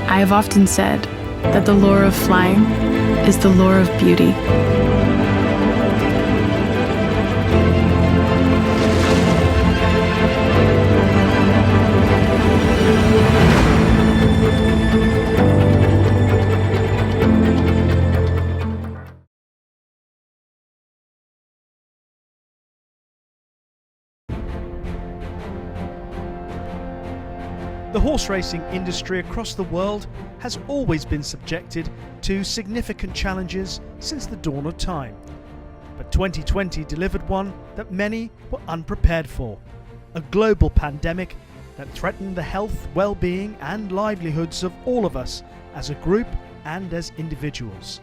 I have often said that the lure of flying is the lure of beauty. The horse racing industry across the world has always been subjected to significant challenges since the dawn of time. But 2020 delivered one that many were unprepared for. A global pandemic that threatened the health, well-being and livelihoods of all of us as a group and as individuals.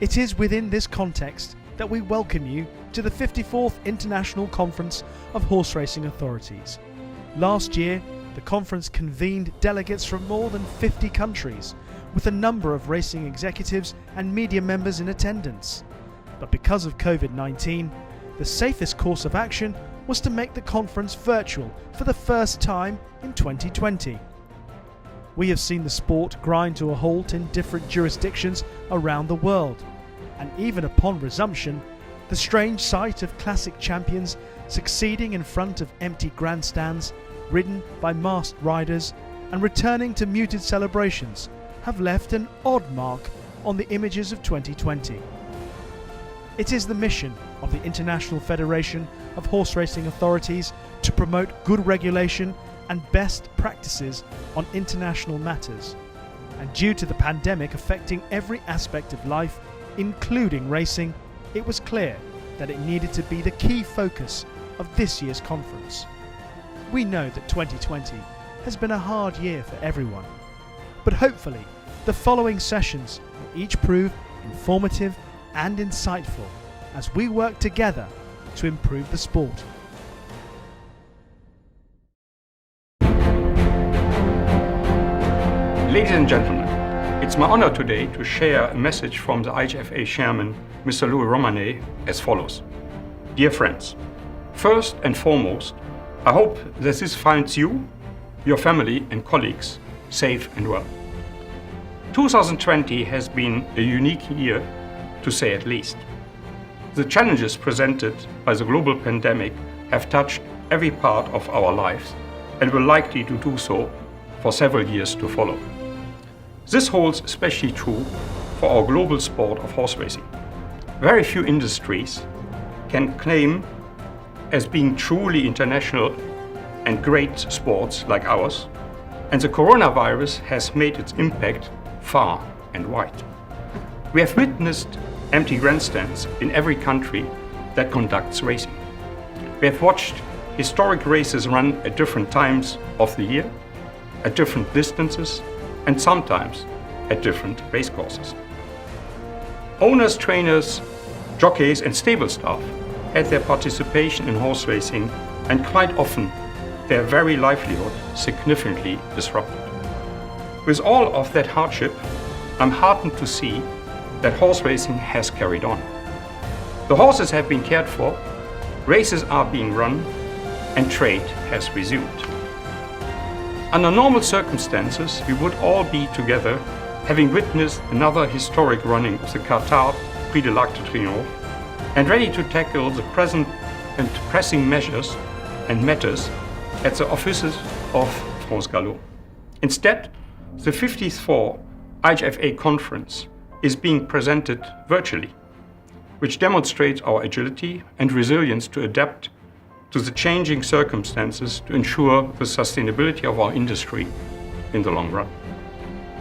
It is within this context that we welcome you to the 54th International Conference of Horse Racing Authorities. Last year, the conference convened delegates from more than 50 countries, with a number of racing executives and media members in attendance. But because of COVID-19, the safest course of action was to make the conference virtual for the first time in 2020. We have seen the sport grind to a halt in different jurisdictions around the world, and even upon resumption, the strange sight of classic champions succeeding in front of empty grandstands, ridden by masked riders, and returning to muted celebrations have left an odd mark on the images of 2020. It is the mission of the International Federation of Horse Racing Authorities to promote good regulation and best practices on international matters. And due to the pandemic affecting every aspect of life, including racing, it was clear that it needed to be the key focus of this year's conference. We know that 2020 has been a hard year for everyone, but hopefully the following sessions will each prove informative and insightful as we work together to improve the sport. Ladies and gentlemen, it's my honor today to share a message from the IFHA chairman, Mr. Louis Romanet, as follows. Dear friends, first and foremost, I hope that this finds you, your family and colleagues safe and well. 2020 has been a unique year, to say at least. The challenges presented by the global pandemic have touched every part of our lives and will likely to do so for several years to follow. This holds especially true for our global sport of horse racing. Very few industries can claim as being truly international and great sports like ours, and the coronavirus has made its impact far and wide. We have witnessed empty grandstands in every country that conducts racing. We have watched historic races run at different times of the year, at different distances, and sometimes at different racecourses. Owners, trainers, jockeys and stable staff had their participation in horse racing and quite often their very livelihood significantly disrupted. With all of that hardship, I'm heartened to see that horse racing has carried on. The horses have been cared for, races are being run, and trade has resumed. Under normal circumstances, we would all be together, having witnessed another historic running of the Qatar Prix de l'Arc de Triomphe, and ready to tackle the present and pressing measures and matters at the offices of France Gallo. Instead, the 54th IFHA conference is being presented virtually, which demonstrates our agility and resilience to adapt to the changing circumstances to ensure the sustainability of our industry in the long run.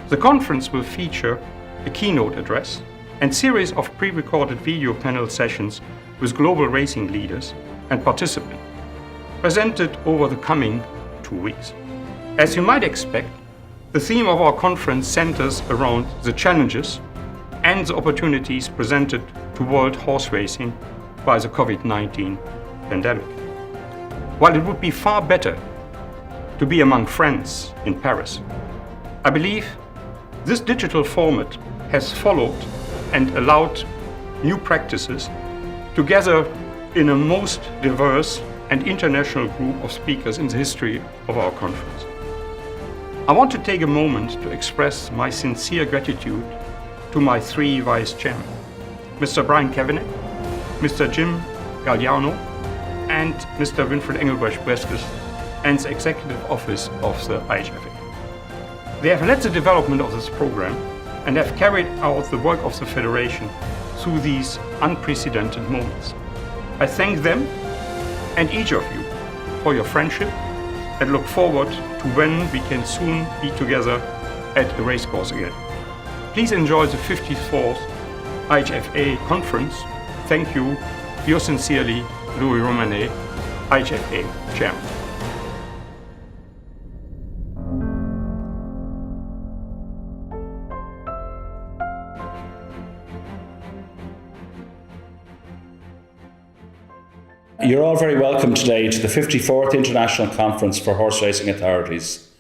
The conference will feature a keynote address and series of pre-recorded video panel sessions with global racing leaders and participants, presented over the coming 2 weeks. As you might expect, the theme of our conference centers around the challenges and the opportunities presented to world horse racing by the COVID-19 pandemic. While it would be far better to be among friends in Paris, I believe this digital format has followed and allowed new practices to gather in a most diverse and international group of speakers in the history of our conference. I want to take a moment to express my sincere gratitude to my three vice chairmen, Mr. Brian Kavanagh, Mr. Jim Galliano, and Mr. Winfried Engelbrecht-Breskes, and the Executive Office of the IFHA. They have led the development of this program and have carried out the work of the Federation through these unprecedented moments. I thank them and each of you for your friendship and look forward to when we can soon be together at the racecourse again. Please enjoy the 54th IFHA conference. Thank you. Yours sincerely, Louis Romanet, IFHA Chairman. You're all very welcome today to the 54th International Conference for Horse Racing Authorities.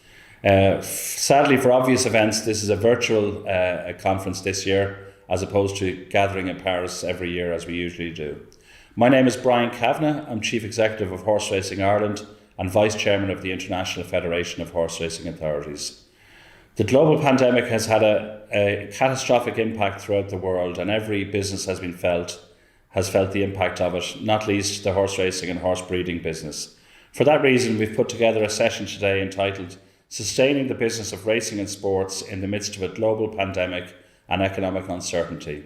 Sadly, for obvious events, this is a virtual conference this year, as opposed to gathering in Paris every year as we usually do. My name is Brian Kavanagh. I'm Chief Executive of Horse Racing Ireland and Vice Chairman of the International Federation of Horse Racing Authorities. The global pandemic has had a catastrophic impact throughout the world, and every business has felt the impact of it, not least the horse racing and horse breeding business. For that reason, we've put together a session today entitled Sustaining the Business of Racing and Sports in the Midst of a Global Pandemic and Economic Uncertainty.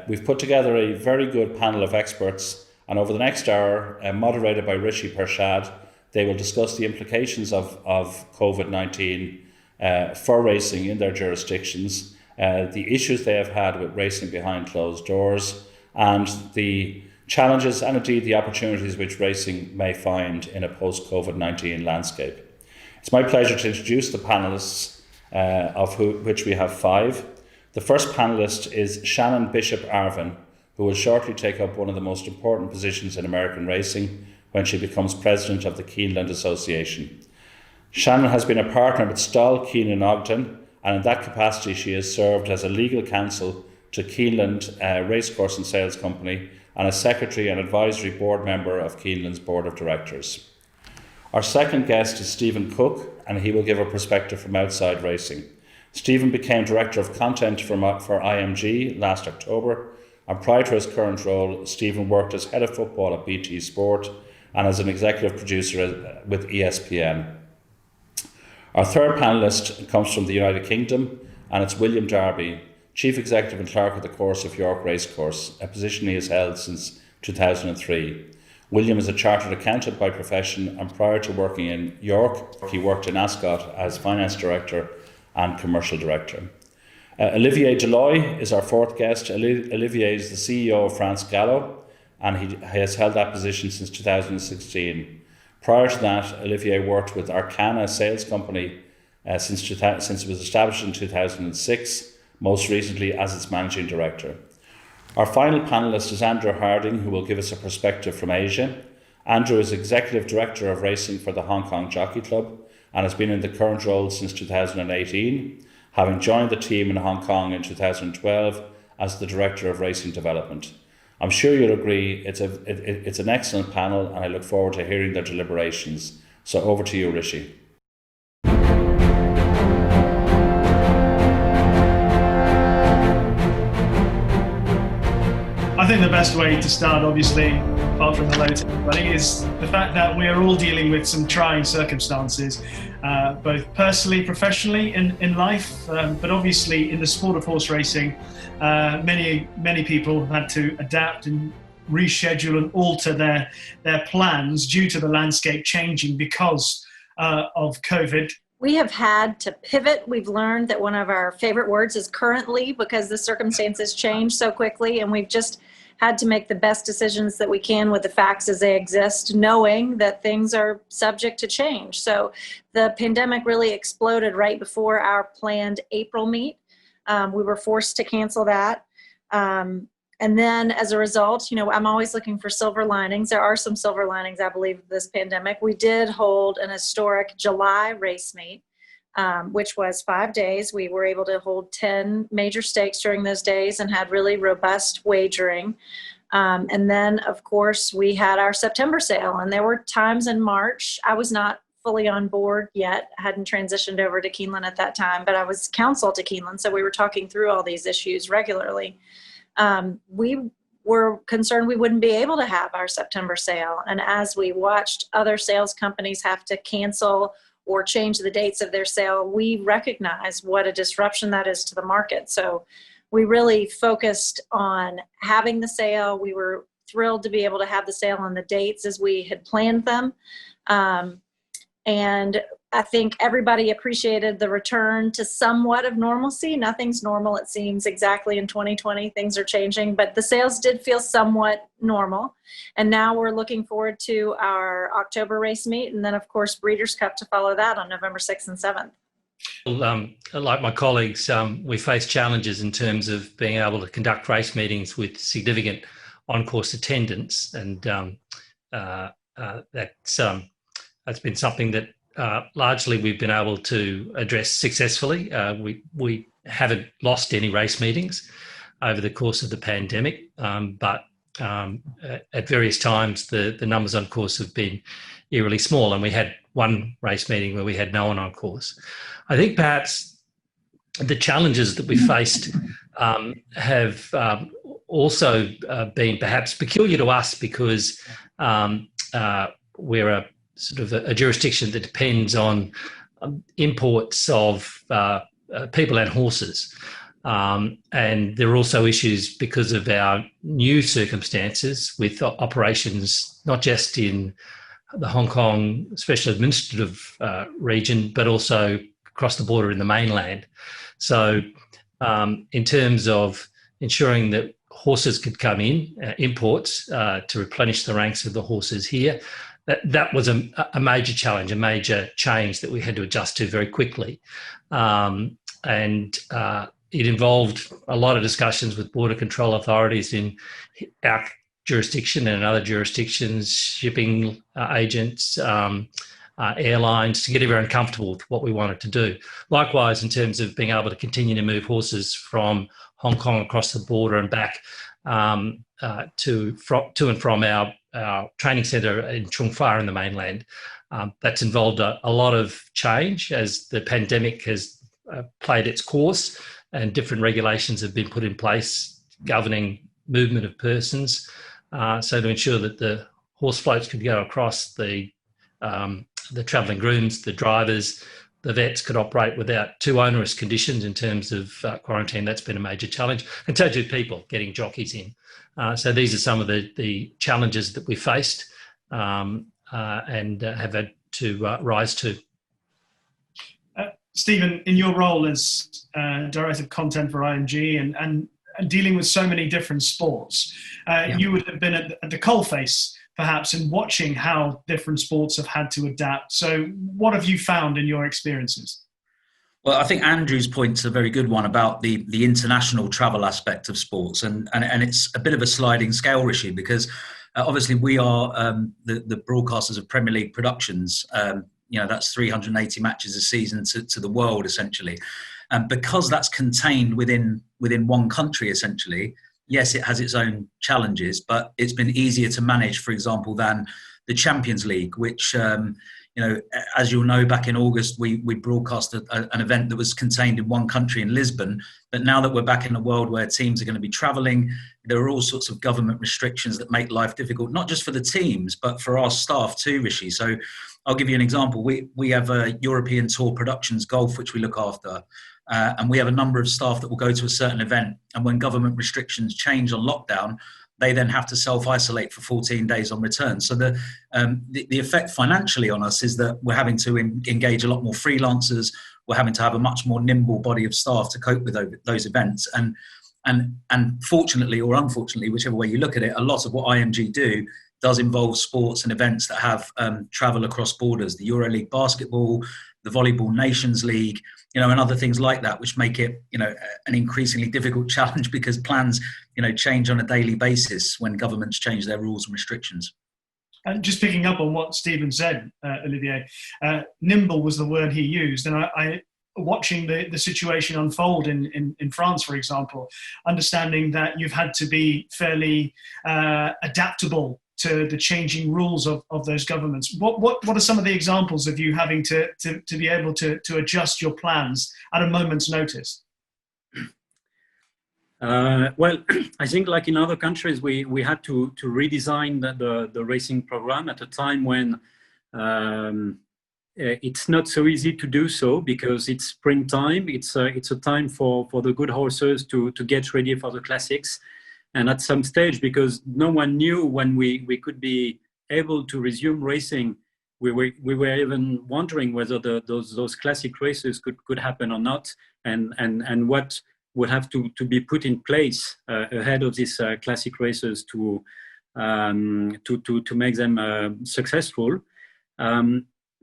We've put together a very good panel of experts, and over the next hour, moderated by Rishi Pershad, they will discuss the implications of COVID-19 for racing in their jurisdictions, the issues they have had with racing behind closed doors, and the challenges and indeed the opportunities which racing may find in a post-COVID-19 landscape. It's my pleasure to introduce the panellists, which we have five. The first panellist is Shannon Bishop-Arvin, who will shortly take up one of the most important positions in American racing when she becomes president of the Keeneland Association. Shannon has been a partner with Stoll, Keenan Ogden, and in that capacity she has served as a legal counsel to Keeneland Racecourse and Sales Company and as secretary and advisory board member of Keeneland's board of directors. Our second guest is Stephen Cook, and he will give a perspective from outside racing. Stephen became director of content for IMG last October, and prior to his current role, Stephen worked as head of football at BT Sport and as an executive producer with ESPN. Our third panellist comes from the United Kingdom, and it's William Darby, Chief Executive and Clerk of the Course of York Racecourse, a position he has held since 2003. William is a chartered accountant by profession, and prior to working in York, he worked in Ascot as finance director and commercial director. Olivier Deloy is our fourth guest. Olivier is the CEO of France Gallo, and he has held that position since 2016. Prior to that, Olivier worked with Arcana Sales Company since it was established in 2006, most recently as its managing director. Our final panellist is Andrew Harding, who will give us a perspective from Asia. Andrew is Executive Director of Racing for the Hong Kong Jockey Club and has been in the current role since 2018, having joined the team in Hong Kong in 2012 as the Director of Racing Development. I'm sure you'll agree it's an excellent panel, and I look forward to hearing their deliberations. So over to you, Rishi. I think the best way to start, obviously, apart from hello to everybody, is the fact that we are all dealing with some trying circumstances, both personally, professionally, in life, but obviously in the sport of horse racing, many people have had to adapt and reschedule and alter their plans due to the landscape changing because of COVID. We have had to pivot. We've learned that one of our favorite words is currently, because the circumstances change so quickly, and we've just had to make the best decisions that we can with the facts as they exist, knowing that things are subject to change. So the pandemic really exploded right before our planned April meet. We were forced to cancel that. And then as a result, I'm always looking for silver linings. There are some silver linings, I believe, of this pandemic. We did hold an historic July race meet, which was 5 days. We were able to hold 10 major stakes during those days and had really robust wagering. And then, of course, we had our September sale. And there were times in March I was not fully on board yet, hadn't transitioned over to Keeneland at that time, but I was counsel to Keeneland, so we were talking through all these issues regularly. We were concerned we wouldn't be able to have our September sale. And as we watched other sales companies have to cancel or change the dates of their sale, we recognize what a disruption that is to the market. So we really focused on having the sale. We were thrilled to be able to have the sale on the dates as we had planned them. And I think everybody appreciated the return to somewhat of normalcy. Nothing's normal, it seems, exactly in 2020. Things are changing, but the sales did feel somewhat normal. And now we're looking forward to our October race meet, and then, of course, Breeders' Cup to follow that on November 6th and 7th. Like my colleagues, we face challenges in terms of being able to conduct race meetings with significant on-course attendance, and that's been something that largely we've been able to address successfully. We haven't lost any race meetings over the course of the pandemic, but at various times the numbers on course have been eerily small, and we had one race meeting where we had no one on course. I think perhaps the challenges that we faced have also been perhaps peculiar to us because we're a sort of a jurisdiction that depends on imports of people and horses. And there are also issues because of our new circumstances with operations, not just in the Hong Kong Special Administrative Region, but also across the border in the mainland. So in terms of ensuring that horses could come in, imports, to replenish the ranks of the horses here, that was a major challenge, a major change that we had to adjust to very quickly. And it involved a lot of discussions with border control authorities in our jurisdiction and in other jurisdictions, shipping agents, airlines, to get everyone comfortable with what we wanted to do. Likewise, in terms of being able to continue to move horses from Hong Kong across the border and back to and from our training centre in Chung Fa in the mainland. That's involved a lot of change as the pandemic has played its course, and different regulations have been put in place governing movement of persons. So to ensure that the horse floats could go across, the travelling grooms, the drivers, the vets could operate without too onerous conditions in terms of quarantine. That's been a major challenge. And so do people getting jockeys in. So these are some of the challenges that we faced and have had to rise to. Stephen, in your role as Director of Content for IMG and dealing with so many different sports, you would have been at the coalface, perhaps, in watching how different sports have had to adapt. So what have you found in your experiences? Well, I think Andrew's point's a very good one about the international travel aspect of sports. And it's a bit of a sliding scale issue because obviously we are the broadcasters of Premier League productions. That's 380 matches a season to the world, essentially. And because that's contained within one country, essentially, yes, it has its own challenges, but it's been easier to manage, for example, than the Champions League, which, as you'll know, back in August, we broadcast an event that was contained in one country in Lisbon. But now that we're back in a world where teams are going to be travelling, there are all sorts of government restrictions that make life difficult, not just for the teams, but for our staff too, Rishi. So I'll give you an example. We have a European Tour Productions Golf, which we look after. And we have a number of staff that will go to a certain event. And when government restrictions change on lockdown, they then have to self-isolate for 14 days on return. So the effect financially on us is that we're having to engage a lot more freelancers. We're having to have a much more nimble body of staff to cope with those events. And fortunately or unfortunately, whichever way you look at it, a lot of what IMG do does involve sports and events that have travel across borders. The EuroLeague basketball, the Volleyball Nations League, and other things like that, which make it, an increasingly difficult challenge because plans, change on a daily basis when governments change their rules and restrictions. And just picking up on what Stephen said, Olivier, nimble was the word he used. And I watching the situation unfold in France, for example, understanding that you've had to be fairly adaptable to the changing rules of those governments. What are some of the examples of you having to be able to adjust your plans at a moment's notice? Well, I think like in other countries, we had to redesign the racing program at a time when it's not so easy to do so, because it's springtime. It's a time for the good horses to get ready for the classics. And at some stage, because no one knew when we could be able to resume racing, we were even wondering whether those classic races could happen or not, and what would have to be put in place ahead of these classic races to make them successful.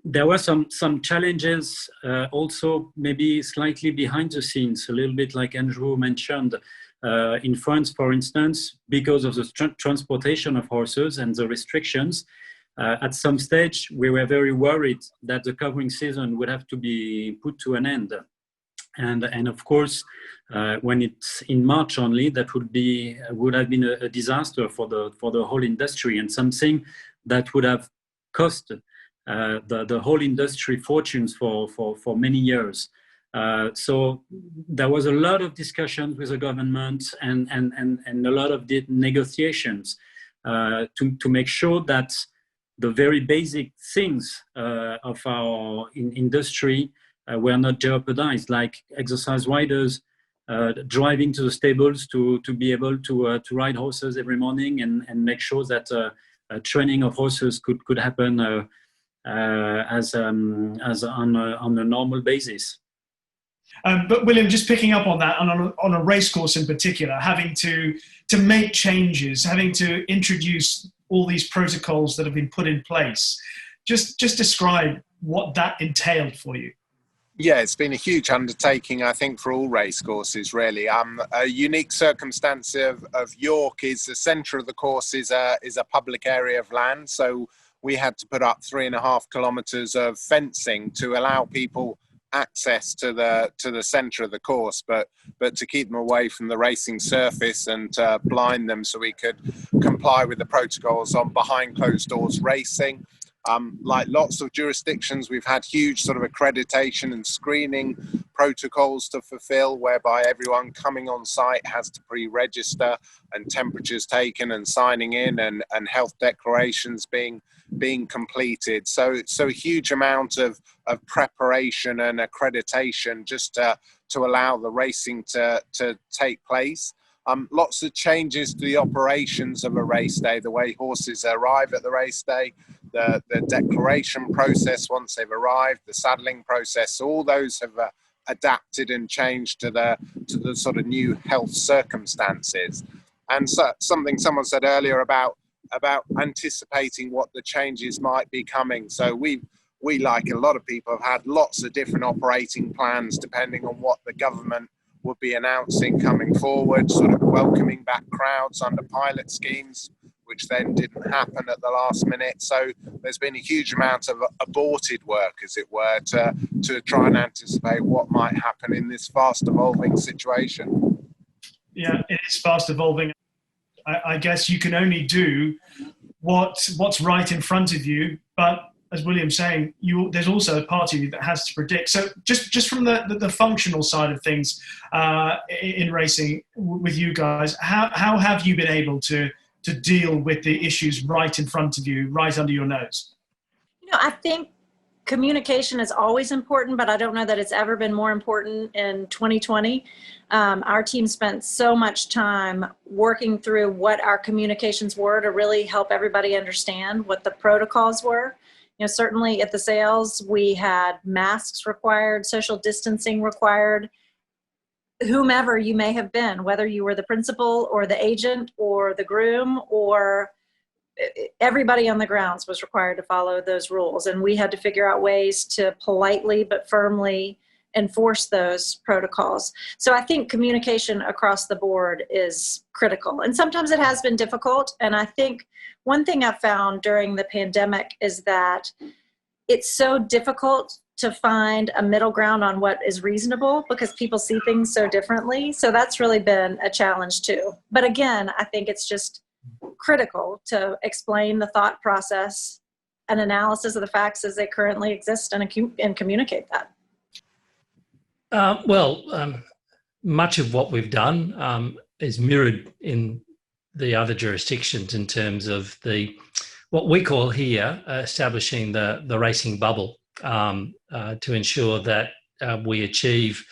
There were some challenges also, maybe slightly behind the scenes, a little bit like Andrew mentioned. In France, for instance, because of the transportation of horses and the restrictions, at some stage we were very worried that the covering season would have to be put to an end. And of course, when it's in March only, that would have been a disaster for the whole industry, and something that would have cost the whole industry fortunes for many years. So there was a lot of discussions with the government and a lot of negotiations to make sure that the very basic things of our industry were not jeopardized, like exercise riders driving to the stables to be able to ride horses every morning and make sure that training of horses could happen as on a normal basis. But William, just picking up on that, on a race course in particular, having to make changes, having to introduce all these protocols that have been put in place, just describe what that entailed for you. Yeah, it's been a huge undertaking, I think, for all race courses, really. A unique circumstance of York is the centre of the course is a public area of land, so we had to put up 3.5 kilometres of fencing to allow people access to the centre of the course, but to keep them away from the racing surface and blind them so we could comply with the protocols on behind closed doors racing. Like lots of jurisdictions, we've had huge sort of accreditation and screening protocols to fulfill, whereby everyone coming on site has to pre-register and temperatures taken and signing in and health declarations being completed. So a huge amount of preparation and accreditation just to allow the racing to take place. Lots of changes to the operations of a race day, the way horses arrive at the race day, the declaration process once they've arrived, the saddling process, all those have adapted and changed to the sort of new health circumstances. And so, something someone said earlier about anticipating what the changes might be coming. So we, like a lot of people, have had lots of different operating plans depending on what the government would be announcing coming forward, sort of welcoming back crowds under pilot schemes, which then didn't happen at the last minute. So there's been a huge amount of aborted work, as it were, to try and anticipate what might happen in this fast evolving situation. Yeah, it is fast evolving. I guess you can only do what's right in front of you, but as William's saying, there's also a part of you that has to predict. So just from the functional side of things in racing with you guys, how have you been able to deal with the issues right in front of you, right under your nose? I think communication is always important, but I don't know that it's ever been more important in 2020. Our team spent so much time working through what our communications were to really help everybody understand what the protocols were. Certainly at the sales, we had masks required, social distancing required. Whomever you may have been, whether you were the principal or the agent or the groom, or everybody on the grounds was required to follow those rules. And we had to figure out ways to politely but firmly enforce those protocols. So I think communication across the board is critical. And sometimes it has been difficult. And I think one thing I've found during the pandemic is that it's so difficult to find a middle ground on what is reasonable because people see things so differently. So that's really been a challenge too. But again, I think it's just critical to explain the thought process and analysis of the facts as they currently exist and communicate that. Much of what we've done is mirrored in the other jurisdictions in terms of what we call here establishing the racing bubble to ensure that we achieve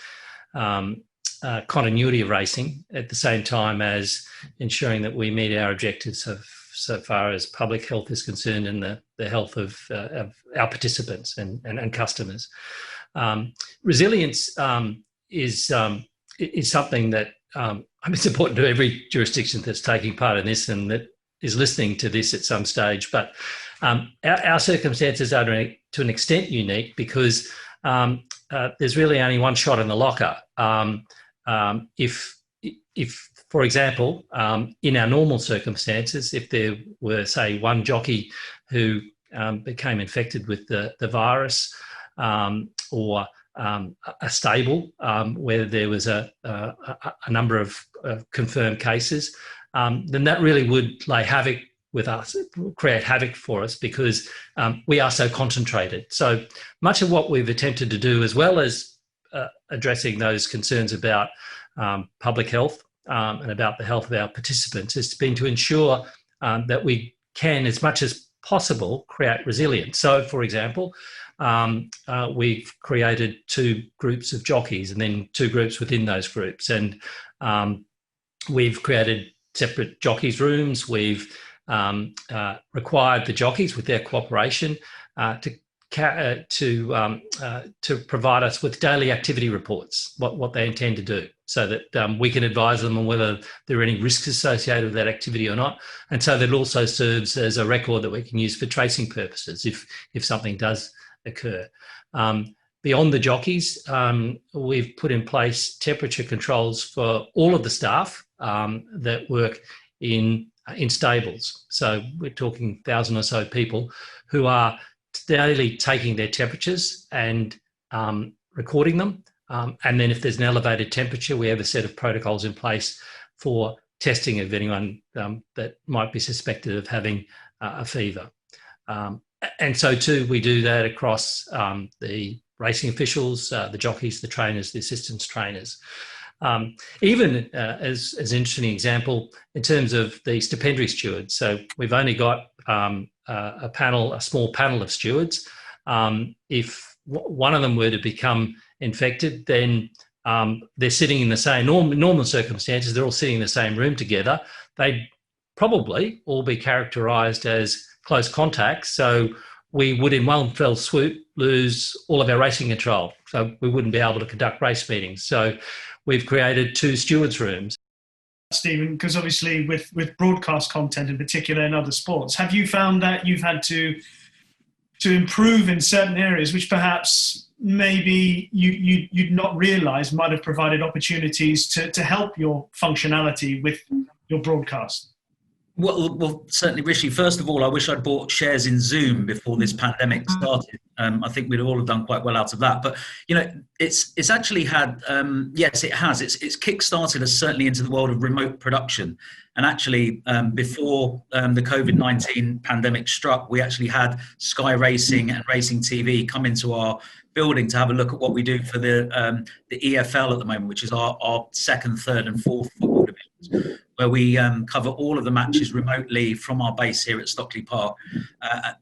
continuity of racing at the same time as ensuring that we meet our objectives so far as public health is concerned and the health of our participants and customers. Resilience is something that it's important to every jurisdiction that's taking part in this and that is listening to this at some stage. But our circumstances are to an extent unique because there's really only one shot in the locker. If, for example, in our normal circumstances, if there were, say, one jockey who became infected with the virus or a stable where there was a number of confirmed cases, then that really would lay havoc with us, create havoc for us because we are so concentrated. So much of what we've attempted to do, as well as addressing those concerns about public health and about the health of our participants, has been to ensure that we can, as much as possible, create resilience. So, for example, we've created 2 groups of jockeys and then 2 groups within those groups. And we've created separate jockeys rooms. We've required the jockeys, with their cooperation, to provide us with daily activity reports, what they intend to do, so that we can advise them on whether there are any risks associated with that activity or not. And so that also serves as a record that we can use for tracing purposes if something does occur. Beyond the jockeys, we've put in place temperature controls for all of the staff that work in stables. So we're talking 1,000 or so people who are daily taking their temperatures and recording them. And then if there's an elevated temperature, we have a set of protocols in place for testing of anyone that might be suspected of having a fever. And so too, we do that across the racing officials, the jockeys, the trainers, the assistance trainers. Even as an interesting example, in terms of the stipendiary stewards. So we've only got a small panel of stewards. If one of them were to become infected, then they're sitting in the same normal circumstances. They're all sitting in the same room together. They'd probably all be characterised as close contacts. So we would, in one fell swoop, lose all of our racing control. So we wouldn't be able to conduct race meetings. So we've created 2 stewards' rooms. Stephen, because obviously with broadcast content in particular in other sports, have you found that you've had to improve in certain areas which perhaps maybe you'd not realise might have provided opportunities to help your functionality with your broadcast? Well, certainly, Rishi. First of all, I wish I'd bought shares in Zoom before this pandemic started. I think we'd all have done quite well out of that. But it's actually had yes, it has. It's kick-started us certainly into the world of remote production. And actually, before the COVID-19 pandemic struck, we actually had Sky Racing and Racing TV come into our building to have a look at what we do for the EFL at the moment, which is our second, third, and fourth football divisions, where we cover all of the matches remotely from our base here at Stockley Park.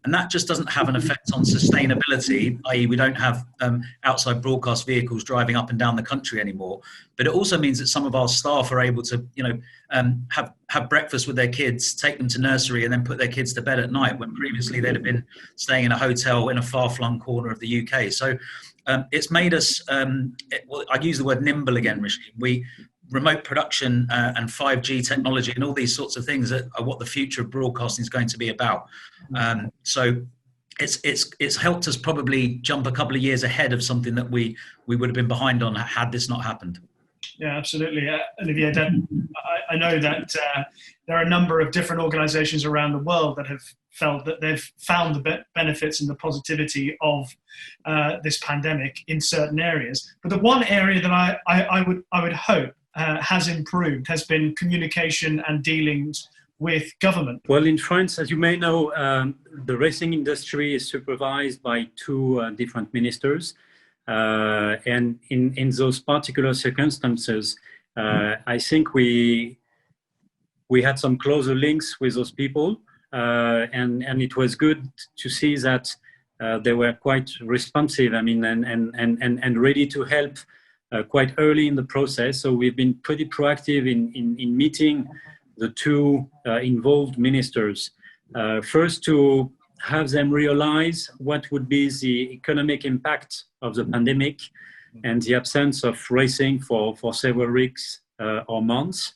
And that just doesn't have an effect on sustainability, i.e. we don't have outside broadcast vehicles driving up and down the country anymore. But it also means that some of our staff are able to, have breakfast with their kids, take them to nursery, and then put their kids to bed at night, when previously they'd have been staying in a hotel in a far-flung corner of the UK. So it's made us, I use the word nimble again, Rishi. Remote production and 5G technology and all these sorts of things are what the future of broadcasting is going to be about. So it's helped us probably jump a couple of years ahead of something that we would have been behind on had this not happened. Yeah, absolutely. Olivier, I know that there are a number of different organisations around the world that have felt that they've found the benefits and the positivity of this pandemic in certain areas. But the one area that I would hope has improved has been communication and dealings with government? Well, in France, as you may know, the racing industry is supervised by two different ministers. And in those particular circumstances, I think we had some closer links with those people. And it was good to see that they were quite responsive, and ready to help quite early in the process. So we've been pretty proactive in meeting the two involved ministers. First, to have them realize what would be the economic impact of the pandemic and the absence of racing for several weeks or months.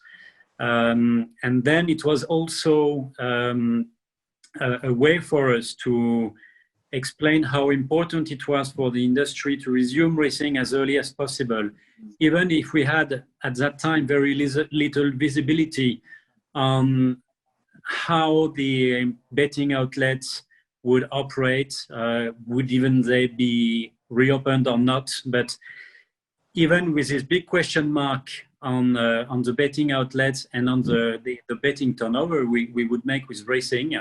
And then it was also a way for us to explain how important it was for the industry to resume racing as early as possible, even if we had at that time very little visibility on how the betting outlets would operate, would even they be reopened or not. But even with this big question mark on the betting outlets and on the betting turnover we would make with racing,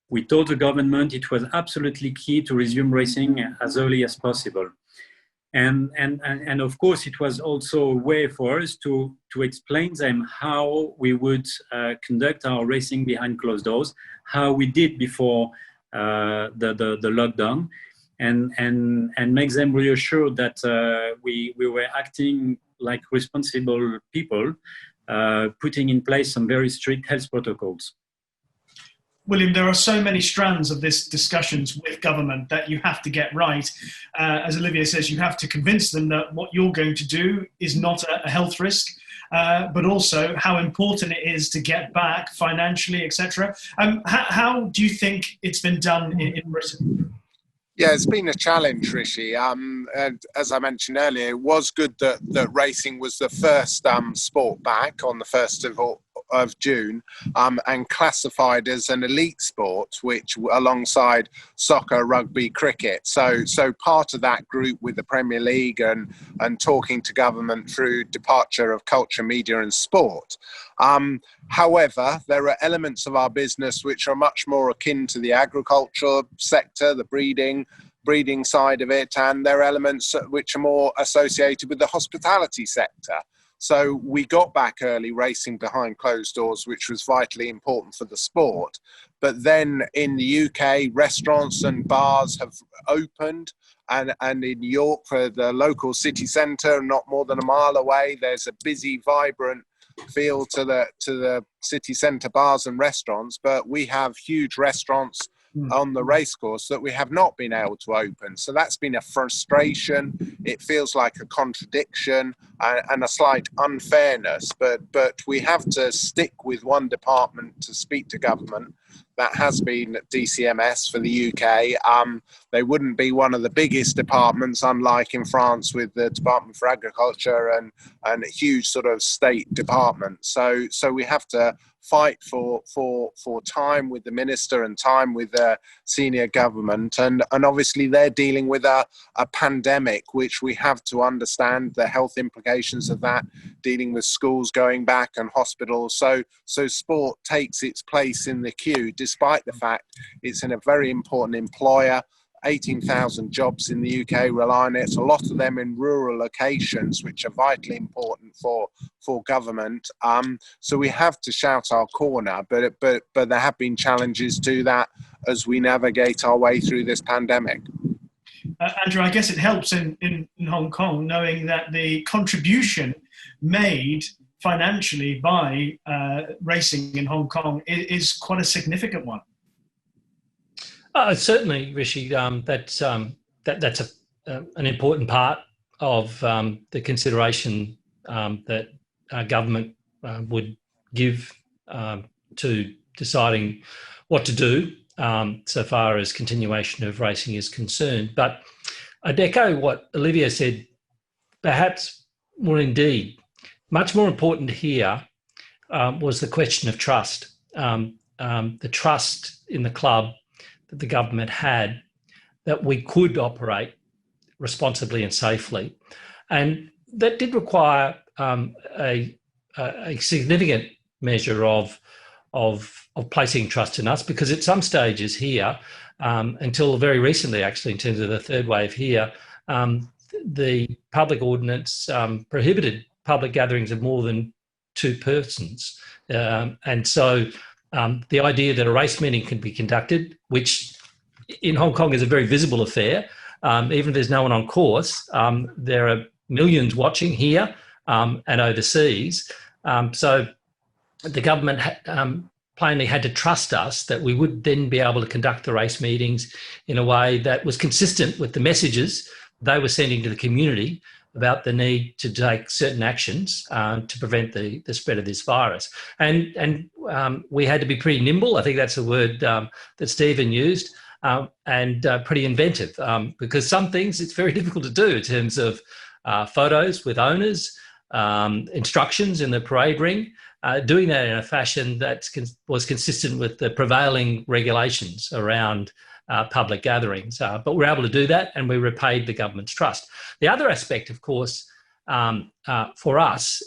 we told the government it was absolutely key to resume racing as early as possible. And of course, it was also a way for us to explain them how we would conduct our racing behind closed doors, how we did before the lockdown, and make them reassured that we were acting like responsible people, putting in place some very strict health protocols. William, there are so many strands of this discussions with government that you have to get right. As Olivier says, you have to convince them that what you're going to do is not a health risk, but also how important it is to get back financially, etc. How do you think it's been done in Britain? Yeah, it's been a challenge, Rishi. And as I mentioned earlier, it was good that racing was the first sport back on the 1st of June, and classified as an elite sport, which alongside soccer, rugby, cricket. So part of that group with the Premier League and talking to government through departure of culture, media and sport. However, there are elements of our business which are much more akin to the agricultural sector, the breeding side of it, and there are elements which are more associated with the hospitality sector. So we got back early racing behind closed doors, which was vitally important for the sport. But then in the UK, restaurants and bars have opened. And in York, for the local city centre, not more than a mile away, there's a busy, vibrant feel to the city centre bars and restaurants. But we have huge restaurants on the racecourse that we have not been able to open. So that's been a frustration. It feels like a contradiction and a slight unfairness, but we have to stick with one department to speak to government. That has been DCMS for the UK. They wouldn't be one of the biggest departments, unlike in France with the Department for Agriculture and a huge sort of state department. So we have to fight for time with the minister and time with the senior government, and obviously they're dealing with a pandemic, which we have to understand the health implications of that, dealing with schools going back and hospitals. So sport takes its place in the queue, despite the fact it's in a very important employer. 18,000 jobs in the UK rely on it. A lot of them in rural locations, which are vitally important for government. So we have to shout our corner, but there have been challenges to that as we navigate our way through this pandemic. Andrew, I guess it helps in Hong Kong knowing that the contribution made financially by racing in Hong Kong is quite a significant one. Certainly, Rishi. That's an important part of the consideration that government would give to deciding what to do so far as continuation of racing is concerned. But I'd echo what Olivia said, perhaps more indeed. Much more important here was the question of trust, the trust in the club that the government had that we could operate responsibly and safely. And that did require a significant measure of of placing trust in us, because at some stages here, until very recently, actually, in terms of the third wave here, the public ordinance prohibited public gatherings of more than 2 persons. And so the idea that a race meeting can be conducted, which in Hong Kong is a very visible affair, even if there's no one on course, there are millions watching here and overseas. So the government plainly had to trust us that we would then be able to conduct the race meetings in a way that was consistent with the messages they were sending to the community about the need to take certain actions to prevent the spread of this virus. And we had to be pretty nimble. I think that's a word that Stephen used, and pretty inventive, because some things it's very difficult to do in terms of photos with owners, instructions in the parade ring, doing that in a fashion that was consistent with the prevailing regulations around public gatherings. But we're able to do that, and we repaid the government's trust. The other aspect, of course, for us,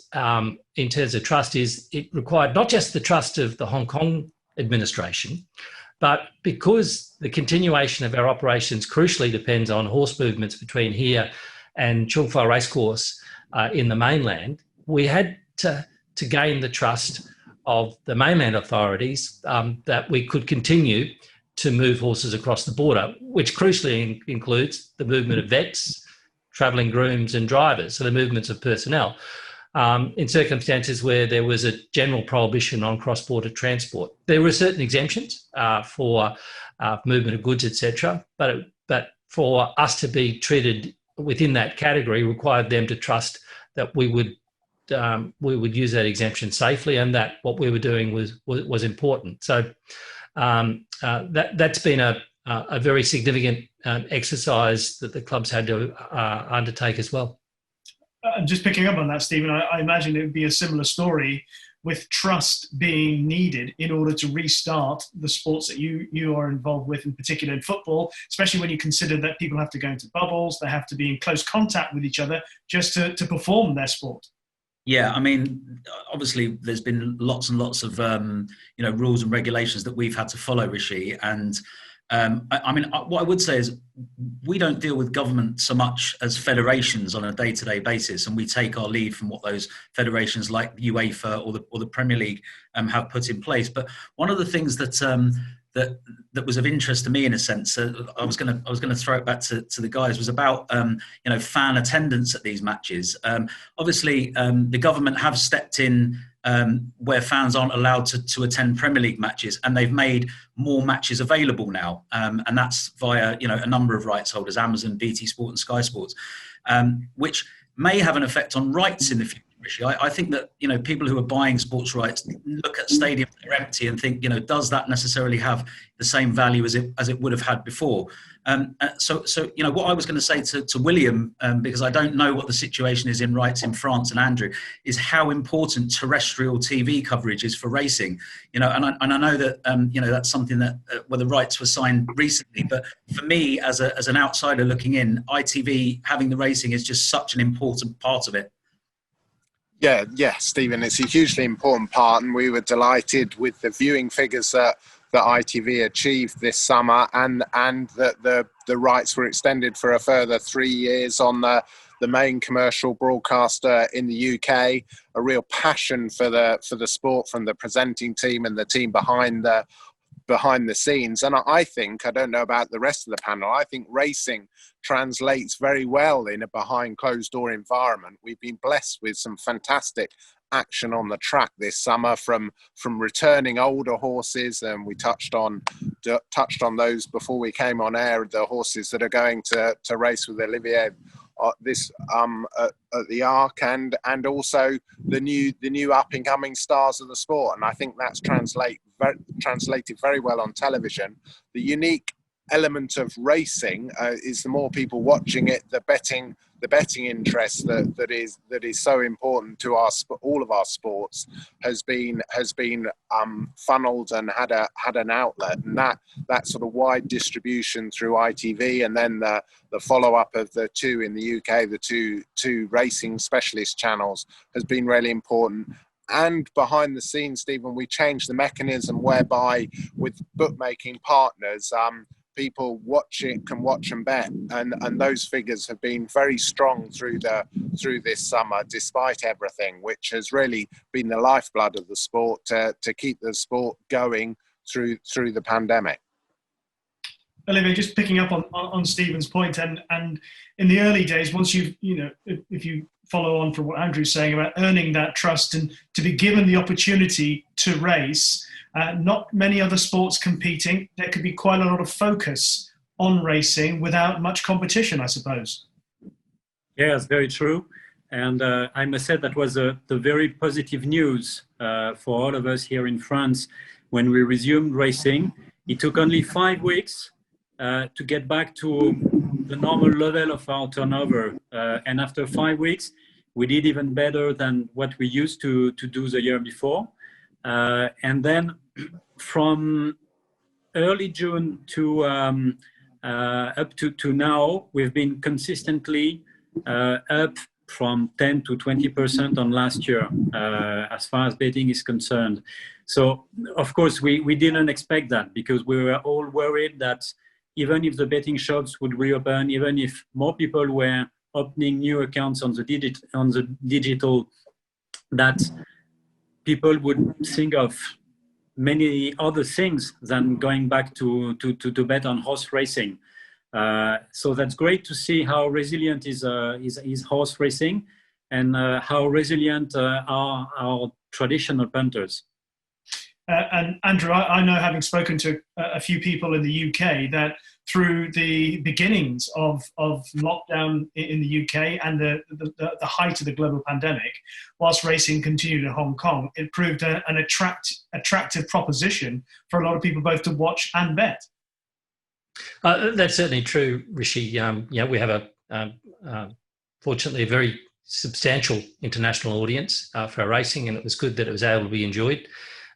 in terms of trust, is it required not just the trust of the Hong Kong administration, but because the continuation of our operations crucially depends on horse movements between here and Chung Fa Racecourse in the mainland, we had to gain the trust of the mainland authorities that we could continue to move horses across the border, which crucially includes the movement of vets, travelling grooms and drivers, so the movements of personnel, in circumstances where there was a general prohibition on cross-border transport. There were certain exemptions for movement of goods, etc., but for us to be treated within that category required them to trust that we would use that exemption safely, and that what we were doing was important. So that's been a very significant exercise that the clubs had to undertake as well. Just picking up on that, Stephen, I imagine it would be a similar story with trust being needed in order to restart the sports that you are involved with, in particular in football, especially when you consider that people have to go into bubbles, they have to be in close contact with each other just to perform their sport. Yeah, I mean, obviously there's been lots and lots of, rules and regulations that we've had to follow, Rishi. And I mean, what I would say is we don't deal with government so much as federations on a day-to-day basis, and we take our lead from what those federations like UEFA or the Premier League have put in place. But one of the things that was of interest to me, in a sense, I was going to throw it back to the guys, was about fan attendance at these matches. Obviously, the government have stepped in where fans aren't allowed to attend Premier League matches, and they've made more matches available now, and that's via a number of rights holders, Amazon, BT Sport, and Sky Sports, which may have an effect on rights in the future. I think that people who are buying sports rights look at stadiums that are empty and think, does that necessarily have the same value as it would have had before? So what I was going to say to William, because I don't know what the situation is in rights in France, and Andrew, is how important terrestrial TV coverage is for racing. And I know that that's something that where the rights were signed recently, but for me as an outsider looking in, ITV having the racing is just such an important part of it. Yeah, Stephen, it's a hugely important part, and we were delighted with the viewing figures that ITV achieved this summer, and that the rights were extended for a further 3 years on the main commercial broadcaster in the UK. A real passion for the sport from the presenting team and the team behind the scenes. And I don't know about the rest of the panel, I think racing translates very well in a behind closed door environment. We've been blessed with some fantastic action on the track this summer from returning older horses, and we touched on those before we came on air, the horses that are going to race with Olivier at the Arc, and also the new up and coming stars of the sport. And I think that's translated very well on television. The unique element of racing is the more people watching it, the betting interest that is so important to all of our sports has been funneled and had an outlet, and that sort of wide distribution through ITV, and then the follow up of the two in the UK, the two racing specialist channels, has been really important. and behind the scenes, Stephen, we changed the mechanism whereby with bookmaking partners, people can watch and bet, and those figures have been very strong through this summer, despite everything, which has really been the lifeblood of the sport to keep the sport going through the pandemic. Olivia, just picking up on Stephen's point, and in the early days, once if you follow on from what Andrew's saying about earning that trust and to be given the opportunity to race, not many other sports competing, there could be quite a lot of focus on racing without much competition, I suppose. Yeah, it's very true. And I must say that was the very positive news for all of us here in France when we resumed racing. It took only 5 weeks to get back to the normal level of our turnover. And after 5 weeks, we did even better than what we used to do the year before. And then from early June to up to now, we've been consistently up from 10 to 20% on last year, as far as betting is concerned. So, of course, we didn't expect that, because we were all worried that even if the betting shops would reopen, even if more people were opening new accounts on the digital, that people would think of many other things than going back to bet on horse racing. So that's great to see how resilient is horse racing, and how resilient are our traditional punters. And Andrew, I know, having spoken to a few people in the UK, that through the beginnings of lockdown in the UK and the height of the global pandemic, whilst racing continued in Hong Kong, it proved an attractive proposition for a lot of people both to watch and bet. That's certainly true, Rishi. We have fortunately a very substantial international audience for our racing, and it was good that it was able to be enjoyed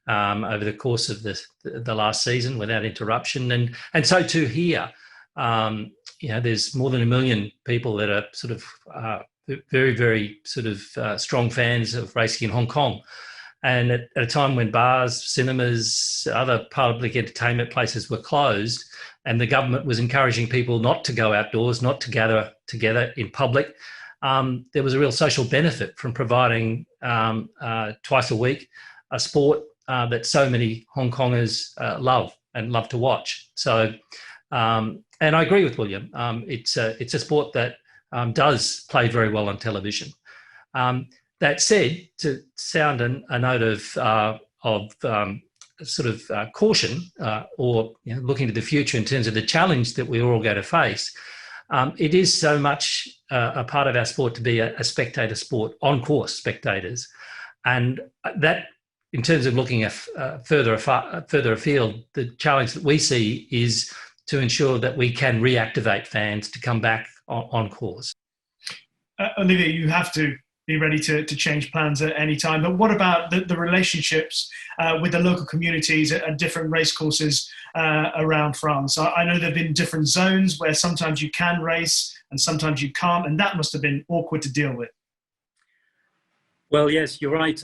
over the course of the last season without interruption. And so too here, there's more than 1 million people that are sort of very, very sort of strong fans of racing in Hong Kong. And at a time when bars, cinemas, other public entertainment places were closed, and the government was encouraging people not to go outdoors, not to gather together in public, there was a real social benefit from providing twice a week a sport that so many Hong Kongers love to watch. So, and I agree with William. It's a sport that does play very well on television. That said, to sound a note of caution, or looking to the future in terms of the challenge that we're all going to face, it is so much a part of our sport to be a spectator sport, on-course spectators, and that, in terms of looking at further afield, the challenge that we see is to ensure that we can reactivate fans to come back on course. Olivia, you have to be ready to change plans at any time. But what about the relationships with the local communities at different racecourses around France? I know there have been different zones where sometimes you can race and sometimes you can't, and that must have been awkward to deal with. Well, yes, you're right.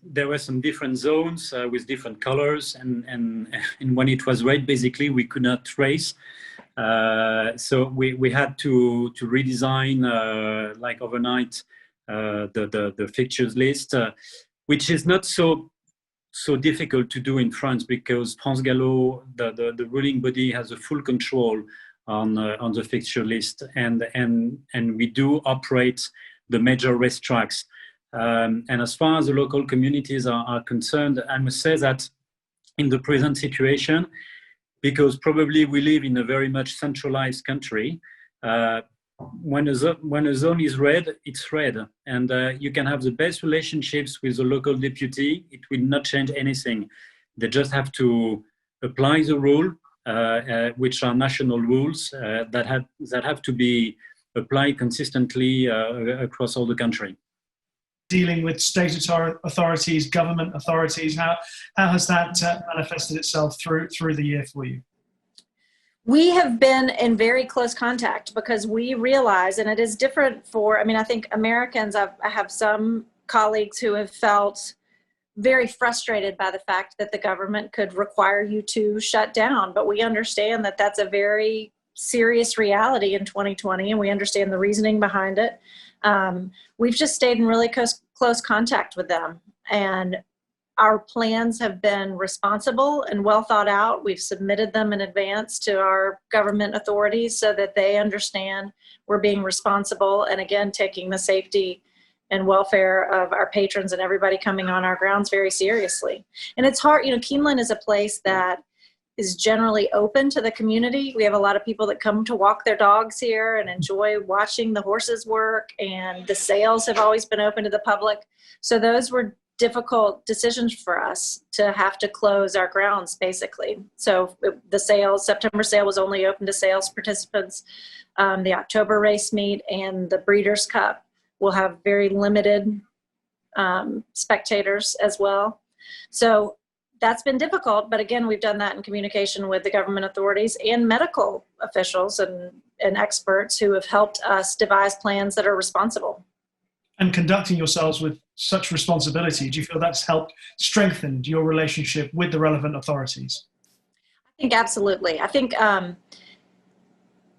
There were some different zones with different colors, and when it was red, basically, we could not race. So we had to redesign, like overnight, the fixtures list, which is not so difficult to do in France, because France Gallo, the ruling body, has a full control on the fixture list, and we do operate the major racetracks. And as far as the local communities are concerned, I must say that in the present situation, because probably we live in a very much centralized country, when a zone is red, it's red. And you can have the best relationships with the local deputy, it will not change anything. They just have to apply the rule, which are national rules that have to be applied consistently across all the country. Dealing with state authorities, government authorities, how has that manifested itself through the year for you? We have been in very close contact, because we realize, and it is different I think Americans, I have some colleagues who have felt very frustrated by the fact that the government could require you to shut down. But we understand that that's a very serious reality in 2020, and we understand the reasoning behind it. We've just stayed in really close contact with them, and our plans have been responsible and well thought out. We've submitted them in advance to our government authorities so that they understand we're being responsible and, again, taking the safety and welfare of our patrons and everybody coming on our grounds very seriously. And it's hard, Keeneland is a place that is generally open to the community. We have a lot of people that come to walk their dogs here and enjoy watching the horses work, and the sales have always been open to the public. So those were difficult decisions for us to have to close our grounds, basically. So the September sale was only open to sales participants. The October race meet and the Breeders' Cup will have very limited spectators as well. So that's been difficult, but again, we've done that in communication with the government authorities and medical officials and experts who have helped us devise plans that are responsible. And conducting yourselves with such responsibility, do you feel that's helped strengthen your relationship with the relevant authorities? I think absolutely. I think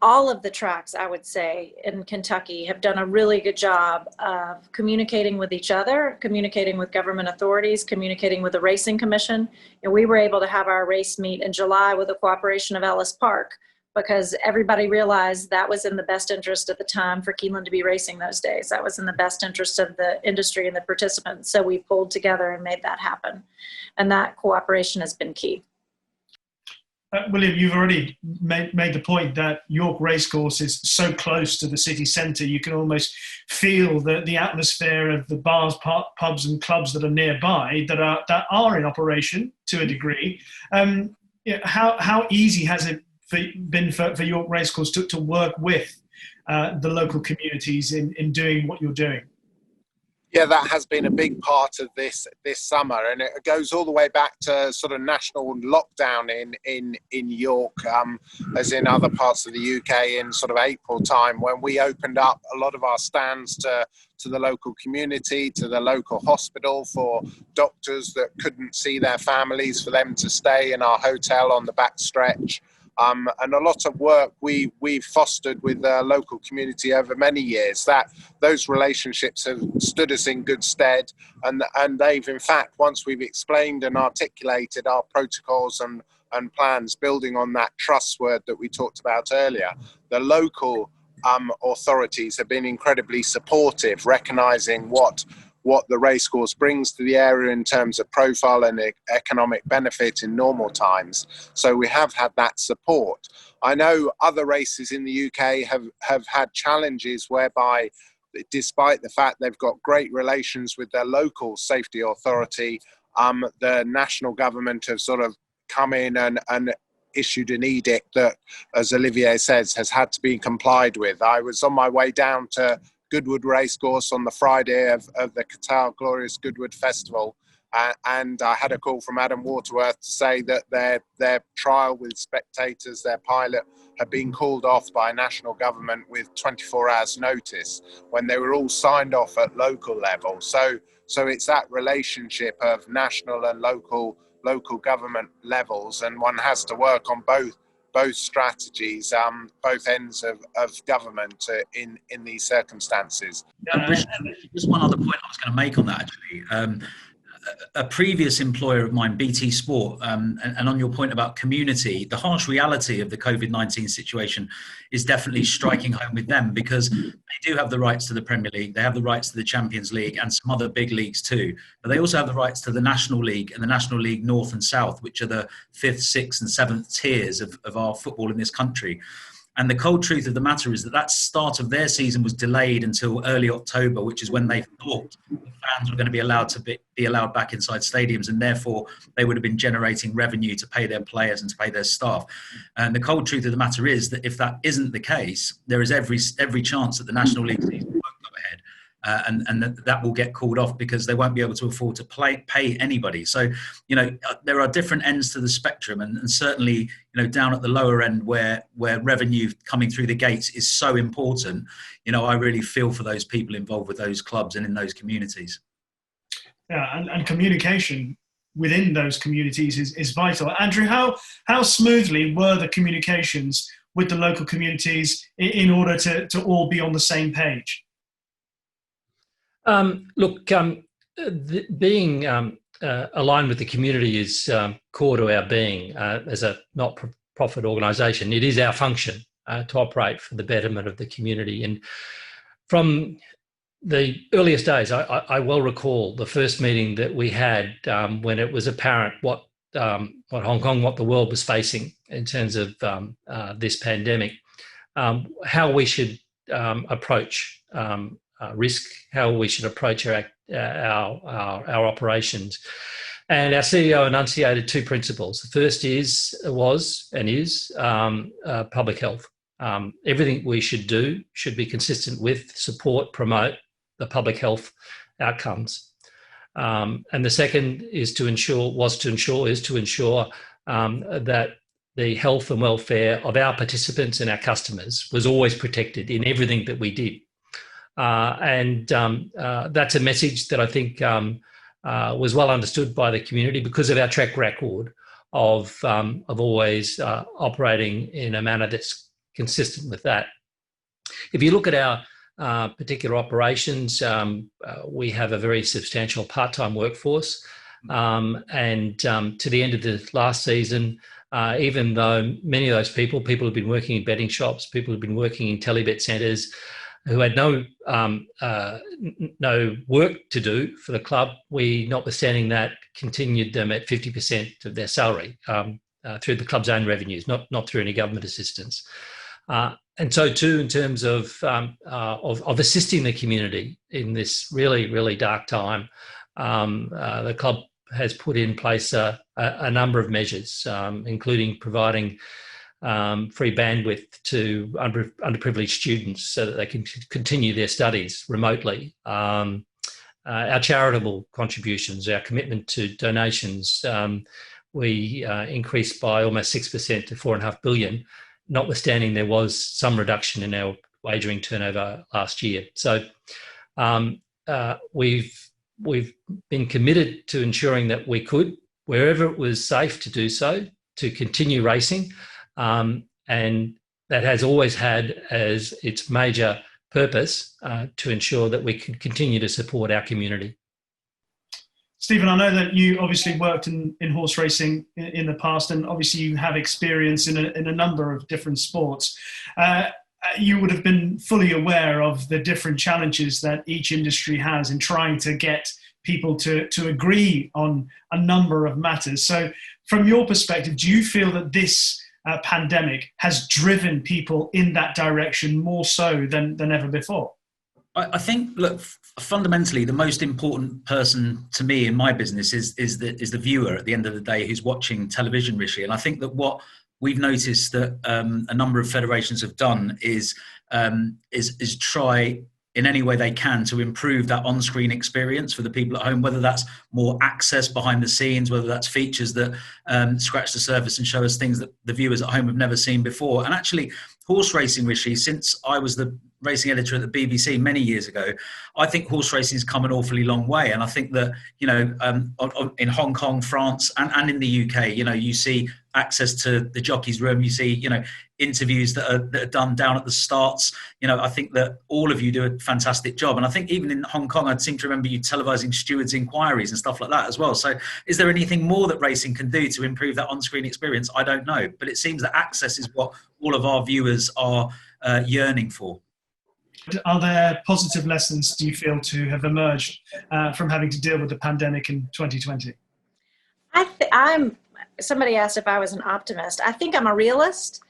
all of the tracks, I would say, in Kentucky have done a really good job of communicating with each other, communicating with government authorities, communicating with the Racing Commission. And we were able to have our race meet in July with the cooperation of Ellis Park, because everybody realized that was in the best interest at the time for Keeneland to be racing those days. That was in the best interest of the industry and the participants. So we pulled together and made that happen. And that cooperation has been key. William, you've already made the point that York Racecourse is so close to the city centre, you can almost feel the atmosphere of the bars, pubs and clubs that are nearby that are in operation to a degree. How easy has it been for York Racecourse to work with the local communities in doing what you're doing? Yeah, that has been a big part of this summer, and it goes all the way back to sort of national lockdown in York, as in other parts of the UK in sort of April time, when we opened up a lot of our stands to the local community, to the local hospital, for doctors that couldn't see their families, for them to stay in our hotel on the back stretch. And a lot of work we've fostered with the local community over many years, that those relationships have stood us in good stead, and they've, in fact, once we've explained and articulated our protocols and plans, building on that trust word that we talked about earlier, the local authorities have been incredibly supportive, recognising what the racecourse brings to the area in terms of profile and economic benefit in normal times. So we have had that support. I know other races in the UK have had challenges whereby, despite the fact they've got great relations with their local safety authority, the national government have sort of come in and issued an edict that, as Olivier says, has had to be complied with. I was on my way down to Goodwood Racecourse on the Friday of the Qatar Glorious Goodwood Festival, and I had a call from Adam Waterworth to say that their trial with spectators, their pilot, had been called off by national government with 24 hours notice when they were all signed off at local level. So it's that relationship of national and local government levels, and one has to work on both strategies, both ends of government in these circumstances. Just one other point I was going to make on that, actually. A previous employer of mine, BT Sport, and on your point about community, the harsh reality of the COVID-19 situation is definitely striking home with them, because they do have the rights to the Premier League, they have the rights to the Champions League and some other big leagues too, but they also have the rights to the National League and the National League North and South, which are the 5th, 6th and 7th tiers of our football in this country. And the cold truth of the matter is that start of their season was delayed until early October, which is when they thought the fans were going to be allowed to be allowed back inside stadiums, and therefore they would have been generating revenue to pay their players and to pay their staff. And the cold truth of the matter is that if that isn't the case, there is every chance that the National League season won't go ahead. And that will get called off because they won't be able to afford to pay anybody. So, there are different ends to the spectrum, and certainly, down at the lower end where revenue coming through the gates is so important, I really feel for those people involved with those clubs and in those communities. Yeah, and communication within those communities is vital. Andrew, how smoothly were the communications with the local communities in order to all be on the same page? Look, being aligned with the community is core to our being as a not-for-profit organisation. It is our function to operate for the betterment of the community. And from the earliest days, I well recall the first meeting that we had when it was apparent what Hong Kong, what the world was facing in terms of this pandemic, how we should approach risk, how we should approach our operations. And our CEO enunciated two principles. The first was public health. Everything we should do should be consistent with, support, promote the public health outcomes. And the second is to ensure that the health and welfare of our participants and our customers was always protected in everything that we did. And that's a message that I think was well understood by the community because of our track record of always operating in a manner that's consistent with that. If you look at our particular operations, we have a very substantial part-time workforce, and to the end of the last season, even though many of those people have been working in betting shops, people have been working in telebet centres, who had no work to do for the club, we, notwithstanding that, continued them at 50% of their salary through the club's own revenues, not through any government assistance. And so too, in terms of assisting the community in this really, really dark time, the club has put in place a number of measures, including providing free bandwidth to underprivileged students so that they can continue their studies remotely. Our charitable contributions, our commitment to donations, we increased by almost 6% to $4.5 billion, notwithstanding there was some reduction in our wagering turnover last year. So we've been committed to ensuring that we could, wherever it was safe to do so, to continue racing. And that has always had as its major purpose to ensure that we can continue to support our community. Stephen, I know that you obviously worked in horse racing in the past, and obviously you have experience in a number of different sports. You would have been fully aware of the different challenges that each industry has in trying to get people to agree on a number of matters. So from your perspective, do you feel that this pandemic has driven people in that direction more so than ever before? I think, look, fundamentally, the most important person to me in my business is the viewer at the end of the day who's watching television, Rishi. And I think that what we've noticed that a number of federations have done is try in any way they can to improve that on-screen experience for the people at home, whether that's more access behind the scenes, whether that's features that scratch the surface and show us things that the viewers at home have never seen before. And actually, horse racing, Rishi, since I was the racing editor at the BBC many years ago, I think horse racing has come an awfully long way. And I think that, you know, in Hong Kong, France, and in the UK, you know, you see access to the jockeys room, you see, you know, interviews that are done down at the starts. You know, I think that all of you do a fantastic job. And I think even in Hong Kong, I seem to remember you televising stewards' inquiries and stuff like that as well. So is there anything more that racing can do to improve that on-screen experience? I don't know. But it seems that access is what all of our viewers are yearning for. Are there positive lessons, do you feel, to have emerged from having to deal with the pandemic in 2020? Somebody asked if I was an optimist. I think I'm a realist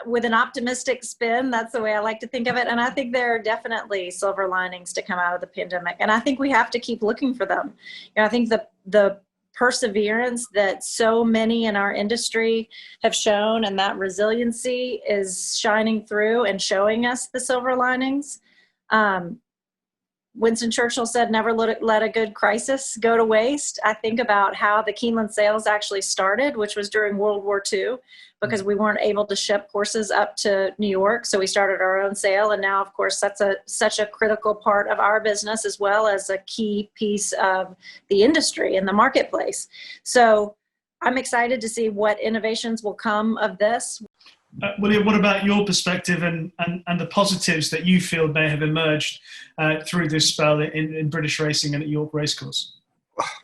with an optimistic spin. That's the way I like to think of it. And I think there are definitely silver linings to come out of the pandemic. And I think we have to keep looking for them. You know, I think the perseverance that so many in our industry have shown and that resiliency is shining through and showing us the silver linings. Winston Churchill said, never let a good crisis go to waste. I think about how the Keeneland sales actually started, which was during World War II, because we weren't able to ship horses up to New York. So we started our own sale. And now, of course, that's such a critical part of our business, as well as a key piece of the industry and the marketplace. So I'm excited to see what innovations will come of this. William, what about your perspective and the positives that you feel may have emerged through this spell in British racing and at York Racecourse?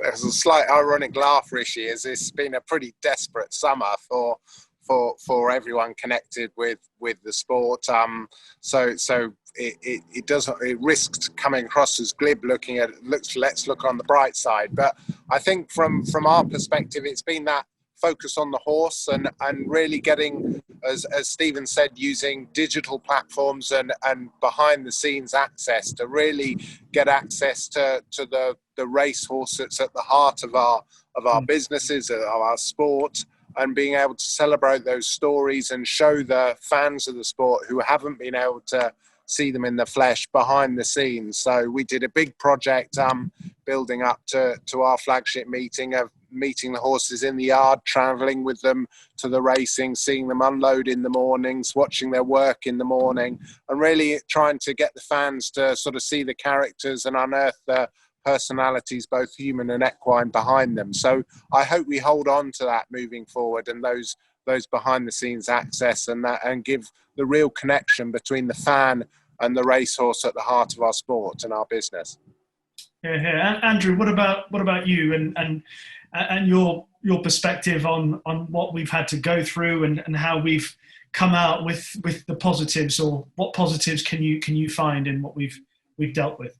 There's a slight ironic laugh, Rishi, as it's been a pretty desperate summer for everyone connected with the sport. So it risks coming across as glib looking at it. Let's look on the bright side. But I think from our perspective, it's been that focus on the horse and really getting, as Stephen said, using digital platforms and behind the scenes access to really get access to the racehorse that's at the heart of our businesses, of our sport, and being able to celebrate those stories and show the fans of the sport who haven't been able to see them in the flesh behind the scenes. So we did a big project building up to our flagship meeting of meeting the horses in the yard, travelling with them to the racing, seeing them unload in the mornings, watching their work in the morning, and really trying to get the fans to sort of see the characters and unearth the personalities, both human and equine, behind them. So I hope we hold on to that moving forward, and those behind the scenes access, and give the real connection between the fan and the racehorse at the heart of our sport and our business. Yeah. Andrew, what about you and your perspective on what we've had to go through and how we've come out with the positives, or what positives can you find in what we've dealt with?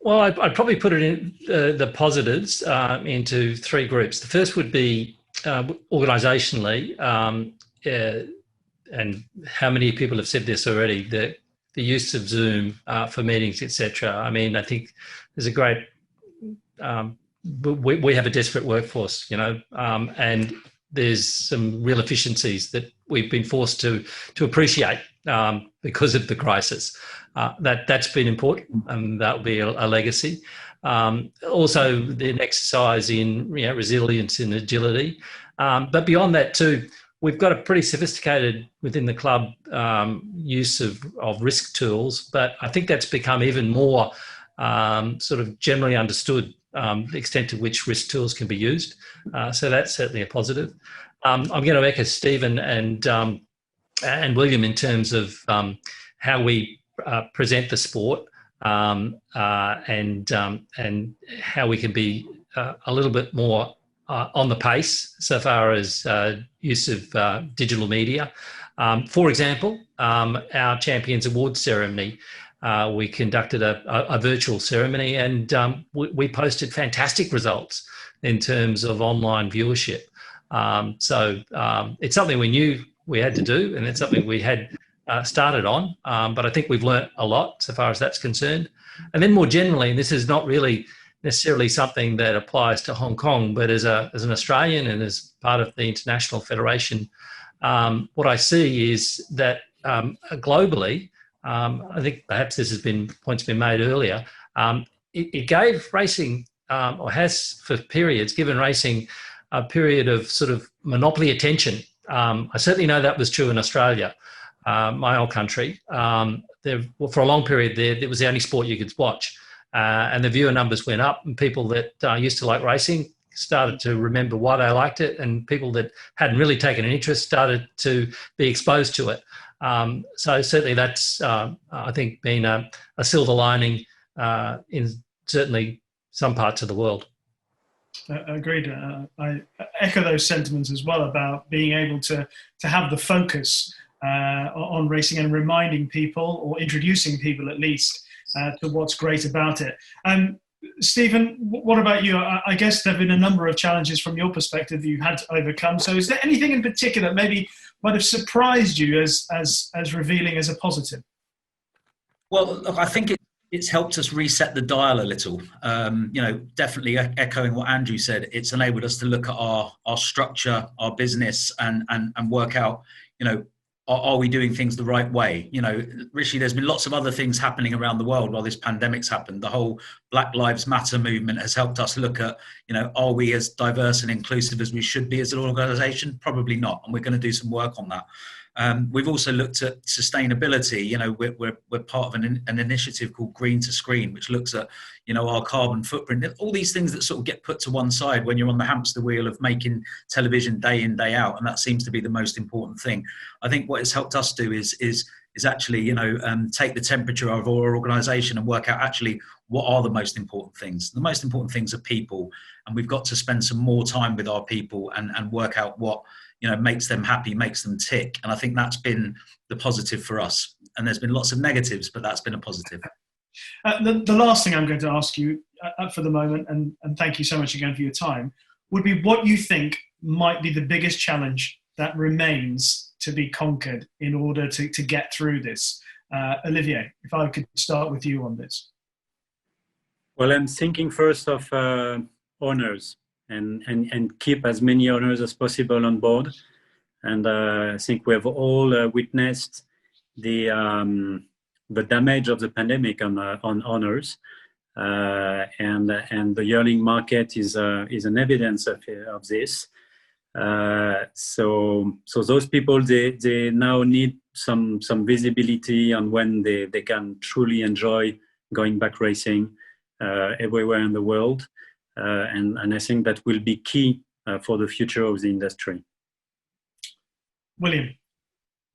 Well, I'd probably put it in the positives into three groups. The first would be organisationally, and how many people have said this already, the use of Zoom for meetings, etc. I mean, I think there's a great, we have a desperate workforce, and there's some real efficiencies that we've been forced to appreciate because of the crisis. That's been important, and that'll be a legacy. Also, an exercise in resilience and agility. But beyond that too, we've got a pretty sophisticated, within the club, use of risk tools, but I think that's become even more sort of generally understood, the extent to which risk tools can be used. So that's certainly a positive. I'm going to echo Stephen and William in terms of how we present the sport, and how we can be a little bit more on the pace so far as use of digital media. For example, our Champions Awards ceremony, we conducted a virtual ceremony, and we posted fantastic results in terms of online viewership. So it's something we knew we had to do, and it's something we had started on, but I think we've learnt a lot so far as that's concerned. And then more generally, and this is not really necessarily something that applies to Hong Kong, but as an Australian and as part of the International Federation, what I see is that globally, I think perhaps this has been points been made earlier, it gave racing, or has for periods given racing a period of sort of monopoly attention. I certainly know that was true in Australia, my old country. For a long period there, it was the only sport you could watch. And the viewer numbers went up, and people that used to like racing started to remember why they liked it, and people that hadn't really taken an interest started to be exposed to it. So certainly that's, I think, been a silver lining in certainly some parts of the world. Agreed. I echo those sentiments as well about being able to have the focus on racing and reminding people, or introducing people at least, to what's great about it. Stephen, what about you? I guess there have been a number of challenges from your perspective that you've had to overcome. So is there anything in particular that maybe might have surprised you as revealing as a positive? Well, look, I think it's helped us reset the dial a little. Definitely echoing what Andrew said, it's enabled us to look at our structure, our business, and work out, are we doing things the right way? You know, Rishi, there's been lots of other things happening around the world while this pandemic's happened. The whole Black Lives Matter movement has helped us look at, you know, are we as diverse and inclusive as we should be as an organisation? Probably not, and we're going to do some work on that. We've also looked at sustainability. You know, we're part of an initiative called Green to Screen, which looks at, you know, our carbon footprint, all these things that sort of get put to one side when you're on the hamster wheel of making television day in, day out, and that seems to be the most important thing. I think what it's helped us do is actually, you know, take the temperature of our organisation and work out actually what are the most important things. The most important things are people, and we've got to spend some more time with our people and work out what, you know, makes them happy, makes them tick. And I think that's been the positive for us. And there's been lots of negatives, but that's been a positive. The last thing I'm going to ask you for the moment, and thank you so much again for your time, would be what you think might be the biggest challenge that remains to be conquered in order to get through this. Olivier, if I could start with you on this. Well, I'm thinking first of owners and keep as many owners as possible on board. And I think we have all witnessed the damage of the pandemic on owners, and the yearling market is an evidence of this. So those people they now need some visibility on when they can truly enjoy going back racing everywhere in the world, and I think that will be key for the future of the industry. William,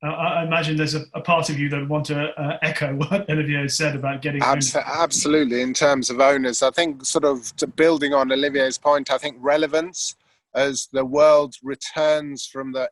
I imagine there's a part of you that want to echo what Olivier said about getting... Absolutely. In terms of owners, I think sort of building on Olivier's point, I think relevance as the world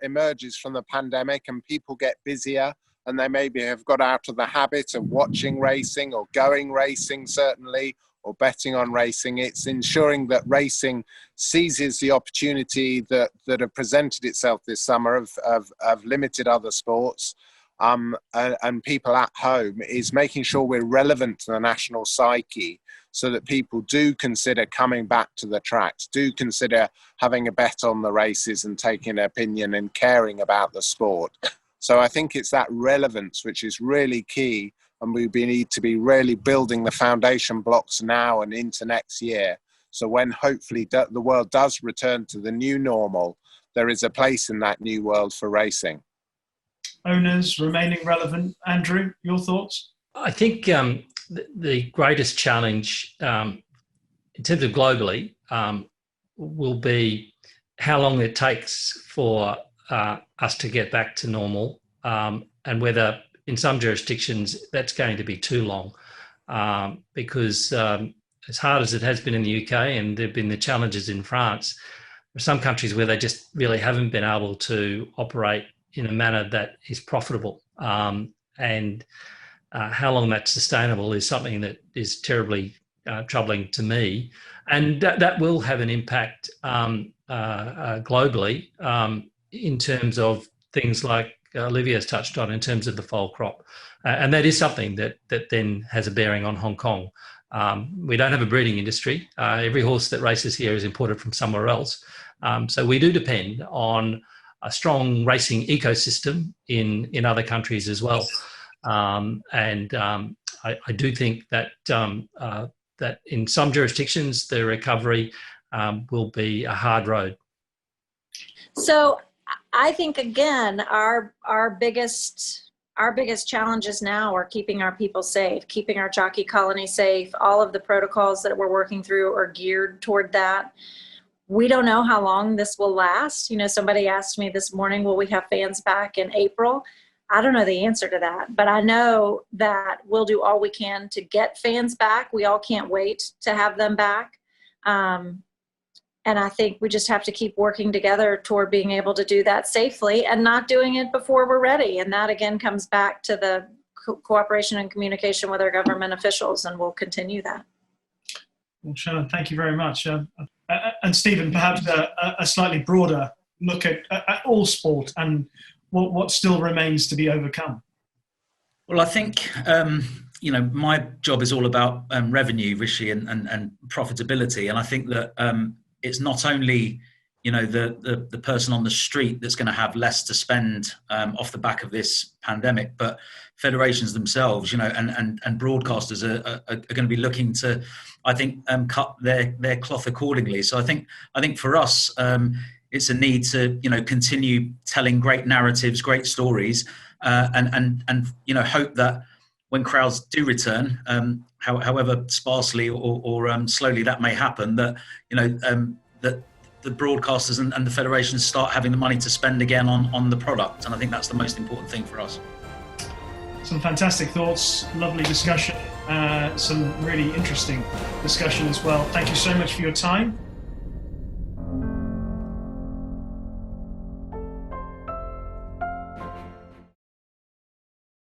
emerges from the pandemic and people get busier and they maybe have got out of the habit of watching racing or going racing certainly, or betting on racing. It's ensuring that racing seizes the opportunity that have presented itself this summer of limited other sports and people at home, is making sure we're relevant to the national psyche so that people do consider coming back to the tracks, do consider having a bet on the races and taking an opinion and caring about the sport. So I think it's that relevance which is really key, and we need to be really building the foundation blocks now and into next year. So when hopefully the world does return to the new normal, there is a place in that new world for racing. Owners remaining relevant. Andrew, your thoughts? I think the greatest challenge in terms of globally will be how long it takes for us to get back to normal, and whether in some jurisdictions that's going to be too long, because as hard as it has been in the UK, and there have been the challenges in France, there are some countries where they just really haven't been able to operate in a manner that is profitable. And how long that's sustainable is something that is terribly troubling to me. And that will have an impact globally in terms of things like Olivia has touched on in terms of the foal crop. And that is something that then has a bearing on Hong Kong. We don't have a breeding industry. Every horse that races here is imported from somewhere else. So we do depend on a strong racing ecosystem in other countries as well. I do think that that in some jurisdictions, the recovery will be a hard road. So I think, again, our biggest challenges now are keeping our people safe, keeping our jockey colony safe. All of the protocols that we're working through are geared toward that. We don't know how long this will last. You know, somebody asked me this morning, will we have fans back in April? I don't know the answer to that, but I know that we'll do all we can to get fans back. We all can't wait to have them back. And I think we just have to keep working together toward being able to do that safely and not doing it before we're ready. And that again comes back to the cooperation and communication with our government officials, and we'll continue that. Well, Shannon, thank you very much. And Stephen, perhaps a slightly broader look at all sport and what still remains to be overcome. Well, I think, you know, my job is all about revenue, Rishi, and profitability. And I think that it's not only, the person on the street that's going to have less to spend off the back of this pandemic, but federations themselves, and broadcasters are going to be looking to, I think, cut their cloth accordingly. So I think for us, it's a need to continue telling great narratives, great stories, and hope that when crowds do return, however sparsely or slowly that may happen, that that the broadcasters and the federations start having the money to spend again on the product. And I think that's the most important thing for us. Some fantastic thoughts, lovely discussion, some really interesting discussion as well. Thank you so much for your time.